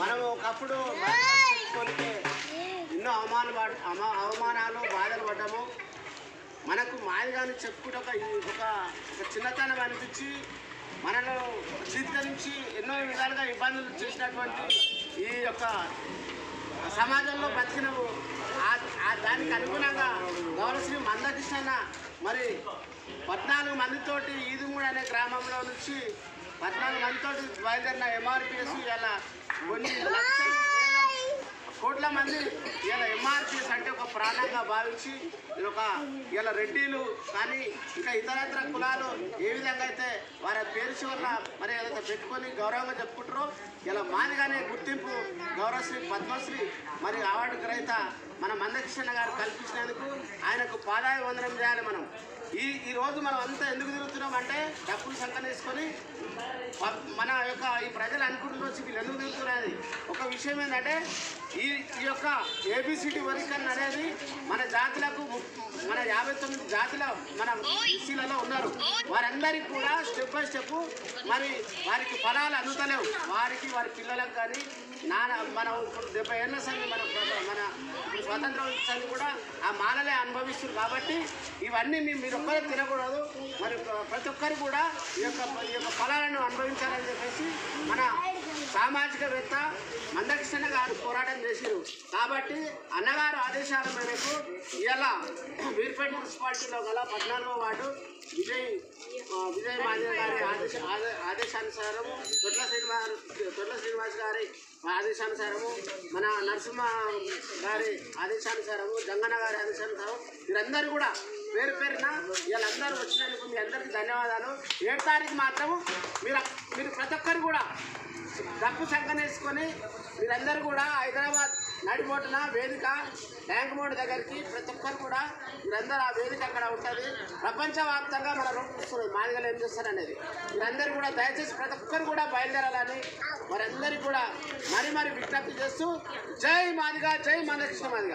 మనం ఒకప్పుడు ఎన్నో అవమానాలు బాధలు పడ్డాము. మనకు మాదిగాని చెప్పుకుంటే ఒక చిన్నతనం అనిపించి మనలో చిత్కరించి ఎన్నో విధాలుగా ఇబ్బందులు చేసినటువంటి ఈ యొక్క సమాజంలో బతికినవు. దానికి అనుగుణంగా గౌరవశ్రీ మందకృష్ణ మరి 14 మందితోటి ఈదుమూడు అనే గ్రామంలో నుంచి 14 మందితోటి బయలుదేరిన ఎంఆర్పిఎస్ ఇలా కొన్ని లక్షల కోట్ల మంది ఇలా ఎంఆర్పిఎస్ అంటే ఒక ప్రాణంగా భావించి ఇలా రెడ్డిలు కానీ ఇంకా ఇతరత్ర కులాలు ఏ విధంగా అయితే వారి పేరు చివరన మరి ఏదైతే పెట్టుకొని గౌరవంగా చెప్పుకుంటారో ఇలా మాదిగానే గుర్తింపు గౌరవశ్రీ పద్మశ్రీ మరి అవార్డు గ్రహీత మన మందకృష్ణ గారు కల్పించినందుకు ఆయనకు పాదాయ వందనం చేయాలి. మనం ఈరోజు మనం అంతా ఎందుకు తిరుగుతున్నాం అంటే డబ్బులు సంకనేసుకొని మన యొక్క ఈ ప్రజలు అనుకుంటున్న వచ్చి వీళ్ళు ఎందుకు తిరుగుతున్నది ఒక విషయం ఏంటంటే ఈ యొక్క ఏబిసిడి వర్గీకరణ అనేది మన జాతులకు మన 59 జాతుల మన ఎస్సీలలో ఉన్నారు. వారందరికీ కూడా స్టెప్ బై స్టెప్ మరి వారికి ఫలాలు అందుతలేవు. వారికి వారి పిల్లలకు కానీ మనం ఇప్పుడు 70 ఏళ్ళ సంది మన స్వతంత్రం సంది కూడా ఆ మాలలే అనుభవిస్తున్నారు. కాబట్టి ఇవన్నీ మీరు ఒక్కరే తినకూడదు. మరి ప్రతి ఒక్కరు కూడా ఈ యొక్క ఫలాలను అనుభవించాలని చెప్పేసి మన సామాజికవేత్త మందకృష్ణ గారు పోరాటం చేశారు. కాబట్టి అన్నగారు ఆదేశాల మేరకు ఇవాళ వీర్పేట మున్సిపాలిటీలో గల 14వ వార్డు విజయ్ మాదిగ గారి ఆదేశానుసారము తొట్ల శ్రీనివాస్ గారి ఆదేశానుసారము మన నరసింహ గారి ఆదేశానుసారము జంగన్న గారి ఆదేశానుసారం వీరందరూ కూడా పేరు పేరున వీళ్ళందరూ వచ్చినందుకు మీ అందరికీ ధన్యవాదాలు. 7వ తారీఖు మాత్రము మీరు ప్రతి ఒక్కరు కూడా డబ్బు సంకనేసుకొని మీరందరూ కూడా హైదరాబాద్ నడిబోటున వేదిక ట్యాంక్ మోడ్ దగ్గరికి ప్రతి ఒక్కరు కూడా మీరందరూ ఆ వేదిక అక్కడ ఉంటుంది. ప్రపంచవ్యాప్తంగా మన రోడ్డు చూస్తున్నారు మాదిగలు ఏం చేస్తారు అనేది. మీరందరూ కూడా దయచేసి ప్రతి ఒక్కరు కూడా బయలుదేరాలని వారందరికీ కూడా మరి విజ్ఞప్తి చేస్తూ జై మాదిగ, జై మందకృష్ణ మాదిగ.